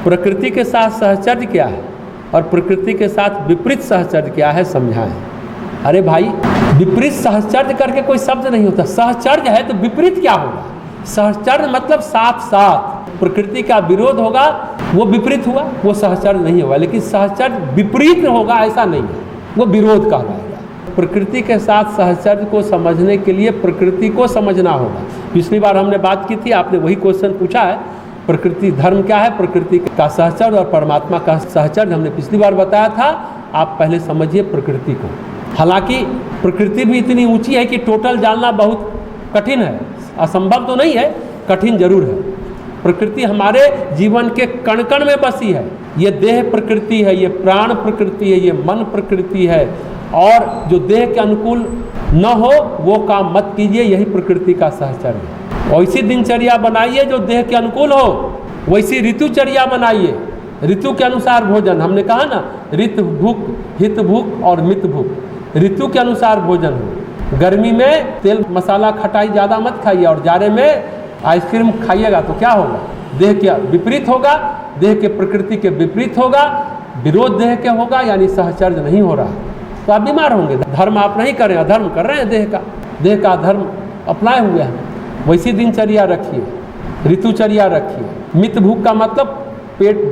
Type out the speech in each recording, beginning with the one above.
प्रकृति के साथ सहचर्य क्या है और प्रकृति के साथ विपरीत सहचर्य क्या है, समझाएं। अरे भाई, विपरीत सहचर्य करके कोई शब्द नहीं होता। सहचर्य है तो विपरीत क्या होगा? सहचर्य मतलब साथ साथ। प्रकृति का विरोध होगा वो विपरीत हुआ, वो सहचर्य नहीं होगा। लेकिन सहचर्य विपरीत होगा ऐसा नहीं है, वो विरोध कहलाएगा। प्रकृति के साथ सहचर्य को समझने के लिए प्रकृति को समझना होगा। पिछली बार हमने बात की थी, आपने वही क्वेश्चन पूछा है, प्रकृति धर्म क्या है, प्रकृति का सहचर्य और परमात्मा का सहचर्य हमने पिछली बार बताया था। आप पहले समझिए प्रकृति को। हालांकि प्रकृति भी इतनी ऊंची है कि टोटल जानना बहुत कठिन है, असंभव तो नहीं है, कठिन जरूर है। प्रकृति हमारे जीवन के कण कण में बसी है। ये देह प्रकृति है, ये प्राण प्रकृति है, ये मन प्रकृति है। और जो देह के अनुकूल न हो वो काम मत कीजिए, यही प्रकृति का सहचर्य है। वैसी दिनचर्या बनाइए जो देह के अनुकूल हो, वैसी ऋतुचर्या बनाइए। ऋतु के अनुसार भोजन, हमने कहा ना, ऋत भूख, हित भूख और मित भूख। ऋतु के अनुसार भोजन हो। गर्मी में तेल मसाला खटाई ज़्यादा मत खाइए और जाड़े में आइसक्रीम खाइएगा तो क्या होगा? देह के विपरीत होगा, देह के प्रकृति के विपरीत होगा, विरोध देह के होगा, यानी सहचर्य नहीं हो रहा, तो आप बीमार होंगे। धर्म आप नहीं करें, अधर्म कर रहे हैं। देह का धर्म अपनाए हुए हैं। वैसी दिनचर्या रखिए, ऋतुचर्या रखिए। मित भूख का मतलब पेट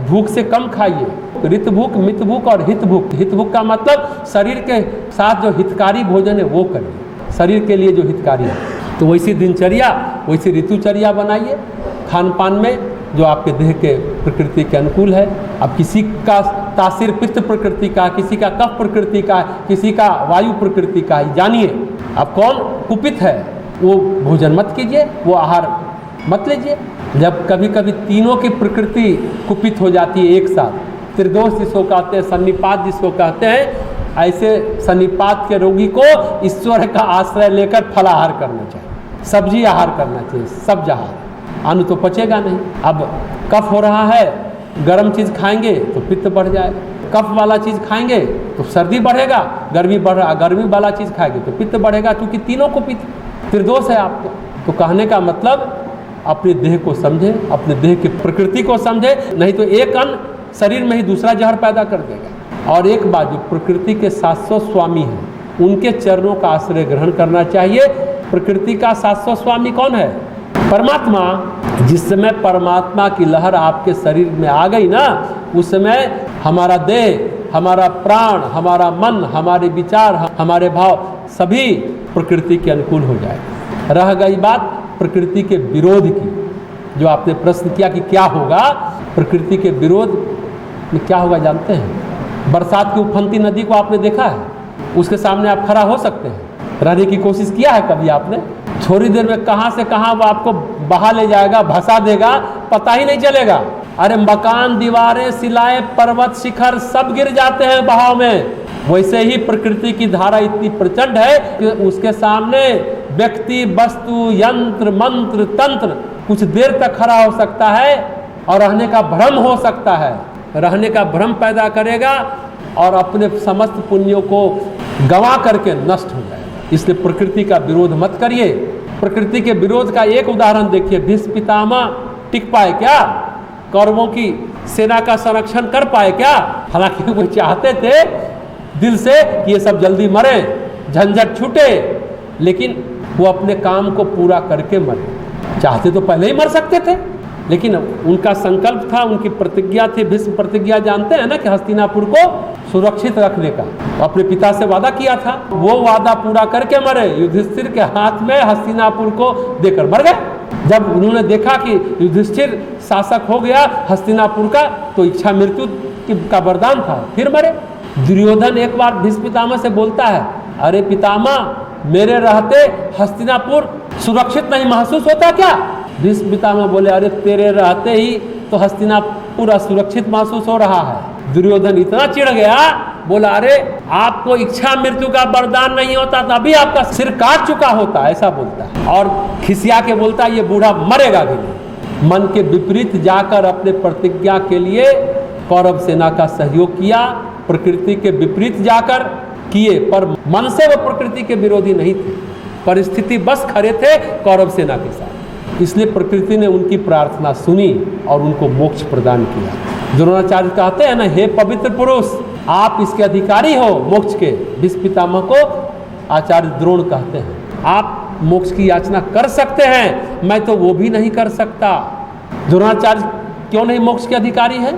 भूख से कम खाइए। ऋत भूख, मित भूख और हित भूख। हित भूख का मतलब शरीर के साथ जो हितकारी भोजन है वो करिए, शरीर के लिए जो हितकारी है। तो वैसी दिनचर्या, वैसी ऋतुचर्या बनाइए। खान पान में जो आपके देह के प्रकृति के अनुकूल है। अब किसी का तासीर पित्त प्रकृति का, किसी का कफ प्रकृति का, किसी का वायु प्रकृति का, जानिए अब कौन कुपित है वो भोजन मत कीजिए, वो आहार मत लीजिए। जब कभी कभी तीनों की प्रकृति कुपित हो जाती है एक साथ, त्रिदोष जिसको कहते हैं, सन्निपात जिसको कहते हैं, ऐसे सन्निपात के रोगी को ईश्वर का आश्रय लेकर फलाहार करना चाहिए, सब्जी आहार करना चाहिए, सब्ज आहार। अन्न तो पचेगा नहीं। अब कफ हो रहा है, गर्म चीज़ खाएंगे तो पित्त बढ़ जाएगा, कफ वाला चीज़ खाएंगे तो सर्दी बढ़ेगा, गर्मी बढ़ रहा, गर्मी वाला चीज़ खाएंगे तो पित्त बढ़ेगा, क्योंकि तीनों को पित्त त्रिदोष है आपको। तो कहने का मतलब अपने देह को समझे, अपने देह की प्रकृति को समझे, नहीं तो एक अन्न शरीर में ही दूसरा जहर पैदा कर देगा। और एक बात, जो प्रकृति के शाश्वत स्वामी हैं उनके चरणों का आश्रय ग्रहण करना चाहिए। प्रकृति का शाश्वत स्वामी कौन है? परमात्मा। जिस समय परमात्मा की लहर आपके शरीर में आ गई ना, उस समय हमारा देह, हमारा प्राण, हमारा मन, हमारे विचार, हमारे भाव सभी प्रकृति के अनुकूल हो जाए। रह गई बात प्रकृति के विरोध की, जो आपने प्रश्न किया कि क्या होगा, प्रकृति के विरोध में क्या होगा जानते हैं? बरसात की उफनती नदी को आपने देखा है? उसके सामने आप खड़ा हो सकते हैं? रहने की कोशिश किया है कभी आपने? थोड़ी देर में कहाँ से कहाँ वो आपको बहा ले जाएगा, भसा देगा, पता ही नहीं चलेगा। अरे मकान, दीवारें, शिलाएं, पर्वत, शिखर सब गिर जाते हैं बहाव में। वैसे ही प्रकृति की धारा इतनी प्रचंड है कि उसके सामने व्यक्ति, वस्तु, यंत्र, मंत्र, तंत्र कुछ देर तक खड़ा हो सकता है और रहने का भ्रम हो सकता है, रहने का भ्रम पैदा करेगा और अपने समस्त पुण्यों को गंवा करके नष्ट हो जाएगा। इसलिए प्रकृति का विरोध मत करिए। प्रकृति के विरोध का एक उदाहरण देखिए, भीष्म पितामह टिक पाए क्या? कौरवों की सेना का संरक्षण कर पाए क्या? हालांकि वो चाहते थे दिल से कि ये सब जल्दी मरे, झंझट छूटे, लेकिन वो अपने काम को पूरा करके मरे। चाहते तो पहले ही मर सकते थे, लेकिन उनका संकल्प था, उनकी प्रतिज्ञा थी। भीष्म प्रतिज्ञा जानते हैं ना कि हस्तिनापुर को सुरक्षित रखने का अपने पिता से वादा किया था। वो वादा पूरा करके मरे, युधिष्ठिर के हाथ में हस्तिनापुर को देकर मर गए। जब उन्होंने देखा कि युधिष्ठिर शासक हो गया हस्तिनापुर का, तो इच्छा मृत्यु का वरदान था, फिर मरे। दुर्योधन एक बार भीष्म पितामह से बोलता है, अरे पितामह, मेरे रहते हस्तिनापुर सुरक्षित नहीं महसूस होता क्या? भीष्म पितामह बोले, अरे तेरे रहते ही तो हस्तिनापुर असुरक्षित महसूस हो रहा है। दुर्योधन इतना चिढ़ गया, बोला, अरे आपको इच्छा मृत्यु का वरदान नहीं होता तो अभी आपका सिर काट चुका होता, ऐसा बोलता है। और खिसिया के बोलता है, ये बूढ़ा मरेगा भी नहीं। मन के विपरीत जाकर अपने प्रतिज्ञा के लिए कौरव सेना का सहयोग किया, प्रकृति के विपरीत जाकर किए, पर मन से वो प्रकृति के विरोधी नहीं थे, परिस्थिति बस खड़े थे कौरव सेना के साथ। इसलिए प्रकृति ने उनकी प्रार्थना सुनी और उनको मोक्ष प्रदान किया। द्रोणाचार्य कहते हैं ना, हे पवित्र पुरुष, आप इसके अधिकारी हो मोक्ष के। भीष्म पितामह को आचार्य द्रोण कहते हैं, आप मोक्ष की याचना कर सकते हैं, मैं तो वो भी नहीं कर सकता। द्रोणाचार्य क्यों नहीं मोक्ष के अधिकारी है?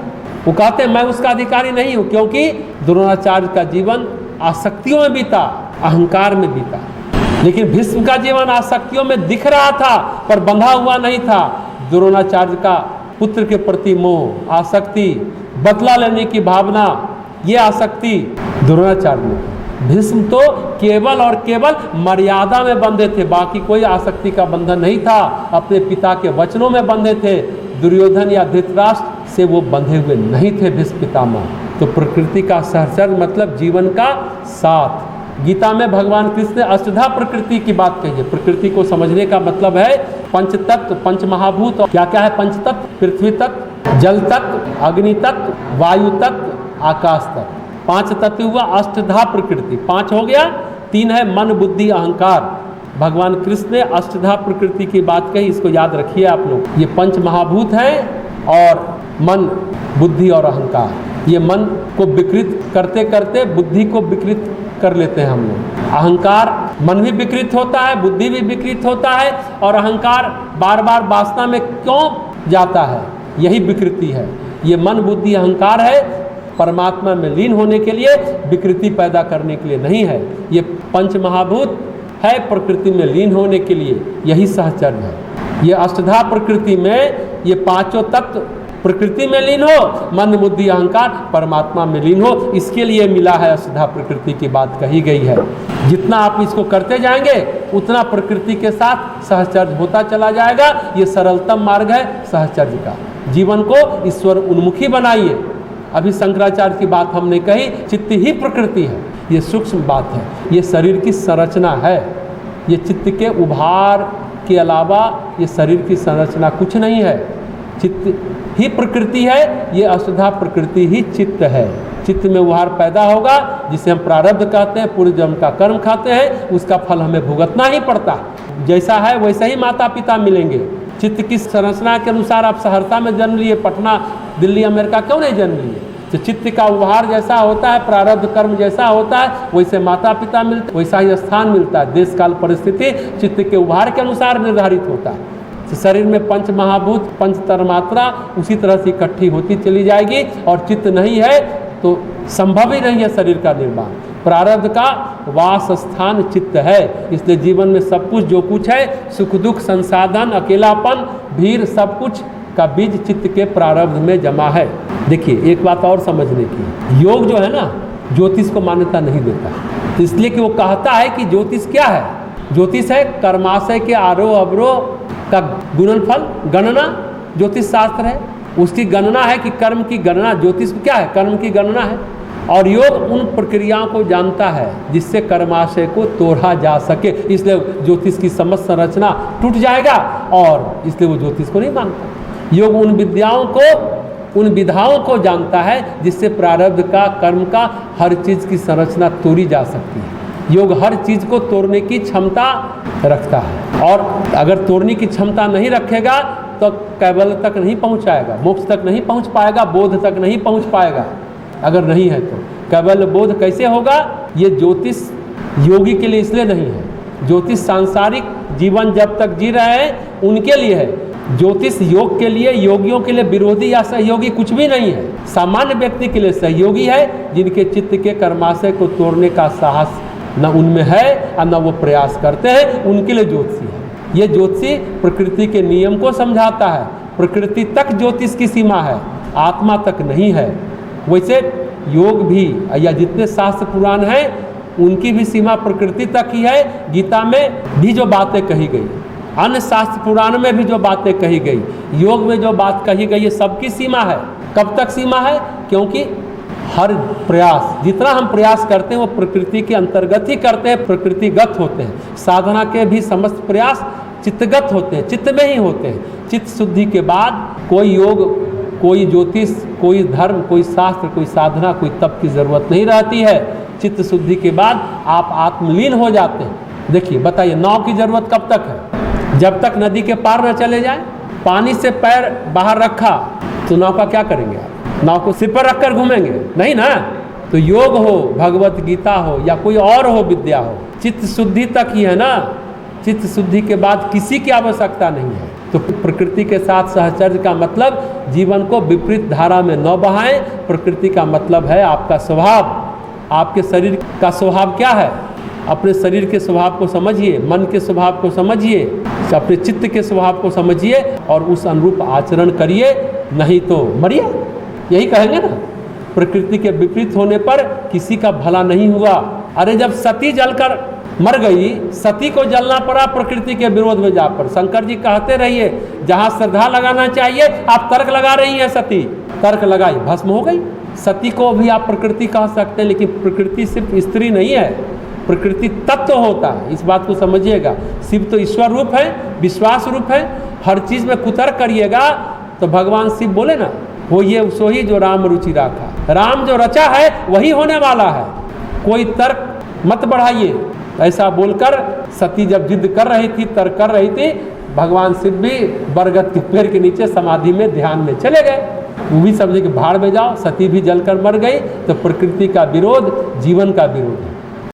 वो कहते हैं मैं उसका अधिकारी नहीं हूं, क्योंकि द्रोणाचार्य का जीवन आसक्तियों में बीता, अहंकार में बीता। लेकिन भीष्म का जीवन आसक्तियों में दिख रहा था पर बंधा हुआ नहीं था। द्रोणाचार्य का पुत्र के प्रति मोह, आसक्ति, बदला लेने की भावना, ये आसक्ति द्रोणाचार्य में। भीष्म तो केवल और केवल मर्यादा में बंधे थे, बाकी कोई आसक्ति का बंधन नहीं था। अपने पिता के वचनों में बंधे थे। दुर्योधन या धृतराष्ट्र से वो बंधे हुए नहीं थे भीष्म पितामह। तो प्रकृति का सहचर्य मतलब जीवन का साथ। गीता में भगवान कृष्ण ने अष्टधा प्रकृति की बात कही है। प्रकृति को समझने का मतलब है पंच तत्व, पंच महाभूत। क्या क्या है पंच तत्व? पृथ्वी तत्व, जल तत्व, अग्नि तत्व, वायु तत्व, आकाश तत्व। 5 तत्व हुआ अष्टधा प्रकृति। 5 हो गया। 3 है मन, बुद्धि, अहंकार। भगवान कृष्ण ने अष्टधा प्रकृति की बात कही, इसको याद रखिए आप लोग। ये पंच महाभूत हैं और मन, बुद्धि और अहंकार। ये मन को विकृत करते करते बुद्धि को विकृत कर लेते हैं हम लोग। अहंकार, मन भी विकृत होता है, बुद्धि भी विकृत होता है, और अहंकार बार बार वासना में क्यों जाता है? यही विकृति है। ये मन, बुद्धि, अहंकार है परमात्मा में लीन होने के लिए, विकृति पैदा करने के लिए नहीं है। ये पंच महाभूत है प्रकृति में लीन होने के लिए, यही सहचर्य है। ये अष्टधा प्रकृति में ये 5 तत्व प्रकृति में लीन हो, मन, बुद्धि, अहंकार परमात्मा में लीन हो, इसके लिए मिला है अष्टधा प्रकृति की बात कही गई है। जितना आप इसको करते जाएंगे उतना प्रकृति के साथ सहचर्य होता चला जाएगा। ये सरलतम मार्ग है सहचर्य का। जीवन को ईश्वर उन्मुखी बनाइए। अभी शंकराचार्य की बात हमने कही, चित्त ही प्रकृति है। ये सूक्ष्म बात है, ये शरीर की संरचना है। ये चित्त के उभार के अलावा ये शरीर की संरचना कुछ नहीं है। चित्त ही प्रकृति है, ये अष्टधा प्रकृति ही चित्त है। चित्त में उभार पैदा होगा, जिसे हम प्रारब्ध कहते हैं, पूर्व जन्म का कर्म खाते हैं, उसका फल हमें भुगतना ही पड़ता। जैसा है वैसा ही माता पिता मिलेंगे। चित्त की संरचना के अनुसार आप सहरसा में जन्म लिए, पटना, दिल्ली, अमेरिका क्यों नहीं जन्म लिए? तो चित्त का उभार जैसा होता है, प्रारब्ध कर्म जैसा होता है, वैसे माता पिता मिलते, वैसा ही स्थान मिलता है। देश काल परिस्थिति चित्त के उभार के अनुसार निर्धारित होता है। तो शरीर में पंच महाभूत, पंच तन्मात्रा उसी तरह से इकट्ठी होती चली जाएगी, और चित्त नहीं है तो संभव ही नहीं है शरीर का निर्माण। प्रारब्ध का वास स्थान चित्त है। इसलिए जीवन में सब कुछ जो कुछ है, सुख दुख, संसाधन, अकेलापन, भीड़, सब कुछ का बीज चित्त के प्रारब्ध में जमा है। देखिए एक बात और समझने की, योग जो है ना, ज्योतिष को मान्यता नहीं देता, इसलिए कि वो कहता है कि ज्योतिष क्या है? ज्योतिष है कर्माशय के आरोह अवरोह का गुणनफल, गणना ज्योतिष शास्त्र है। उसकी गणना है कि कर्म की गणना, ज्योतिष क्या है? कर्म की गणना है। और योग उन प्रक्रियाओं को जानता है जिससे कर्माशय को तोड़ा जा सके। इसलिए ज्योतिष की समस्त संरचना टूट जाएगा, और इसलिए वो ज्योतिष को नहीं मानता। योग उन विद्याओं को, उन विधाओं को जानता है जिससे प्रारब्ध का, कर्म का, हर चीज की संरचना तोड़ी जा सकती है। योग हर चीज को तोड़ने की क्षमता रखता है, और अगर तोड़ने की क्षमता नहीं रखेगा तो कैवल्य तक नहीं पहुंचाएगा, मोक्ष तक नहीं पहुंच पाएगा, बोध तक नहीं पहुंच पाएगा। अगर नहीं है तो कैवल्य बोध कैसे होगा? ये ज्योतिष योगी के लिए इसलिए नहीं है। ज्योतिष सांसारिक जीवन जब तक जी रहे हैं उनके लिए है। ज्योतिष योग के लिए, योगियों के लिए विरोधी या सहयोगी कुछ भी नहीं है। सामान्य व्यक्ति के लिए सहयोगी है, जिनके चित्त के कर्माशय को तोड़ने का साहस न उनमें है और न वो प्रयास करते हैं, उनके लिए ज्योतिषी है। ये ज्योतिषी प्रकृति के नियम को समझाता है। प्रकृति तक ज्योतिष की सीमा है, आत्मा तक नहीं है। वैसे योग भी या जितने शास्त्र पुराण हैं उनकी भी सीमा प्रकृति तक ही है। गीता में भी जो बातें कही गई, अन्य शास्त्र पुराण में भी जो बातें कही गई, योग में जो बात कही गई, ये सबकी सीमा है। कब तक सीमा है? क्योंकि हर प्रयास, जितना हम प्रयास करते हैं वो प्रकृति के अंतर्गत ही करते हैं, प्रकृतिगत होते हैं। साधना के भी समस्त प्रयास चित्तगत होते हैं, चित्त में ही होते हैं। चित्त शुद्धि के बाद कोई योग, कोई ज्योतिष, कोई धर्म, कोई शास्त्र, कोई साधना, कोई तप की जरूरत नहीं रहती है। चित्त शुद्धि के बाद आप आत्मलीन हो जाते हैं। देखिए बताइए, नाव की जरूरत कब तक है? जब तक नदी के पार न चले जाए। पानी से पैर बाहर रखा तो नाव का क्या करेंगे आप? नाव को सिर पर रखकर घूमेंगे? नहीं ना। तो योग हो, भगवत गीता हो या कोई और हो विद्या हो, चित्त शुद्धि तक ही है ना। चित्त शुद्धि के बाद किसी की आवश्यकता नहीं है। तो प्रकृति के साथ सहचर्य का मतलब जीवन को विपरीत धारा में न बहाएं। प्रकृति का मतलब है आपका स्वभाव। आपके शरीर का स्वभाव क्या है? अपने शरीर के स्वभाव को समझिए, मन के स्वभाव को समझिए, अपने चित्त के स्वभाव को समझिए और उस अनुरूप आचरण करिए, नहीं तो मरिए। यही कहेंगे ना, प्रकृति के विपरीत होने पर किसी का भला नहीं हुआ। अरे जब सती जलकर मर गई, सती को जलना पड़ा प्रकृति के विरोध में जाकर। शंकर जी कहते रहिए, जहाँ श्रद्धा लगाना चाहिए आप तर्क लगा रही हैं। सती तर्क लगाई, भस्म हो गई। सती को भी आप प्रकृति कह सकते हैं, लेकिन प्रकृति सिर्फ स्त्री नहीं है, प्रकृति तत्व होता है। इस बात को समझिएगा। शिव तो ईश्वर रूप है, विश्वास रूप है। हर चीज में कुतर्क करिएगा तो भगवान शिव बोले ना, वो ये सो ही जो राम रुचि राखा। राम जो रचा है वही होने वाला है, कोई तर्क मत बढ़ाइए। ऐसा बोलकर सती जब जिद कर रही थी, तर्क कर रही थी, भगवान शिव भी बरगद के पेड़ के नीचे समाधि में ध्यान में चले गए। वो भी समझे कि भाड़ में जाओ। सती भी जलकर मर गई। तो प्रकृति का विरोध जीवन का विरोध है।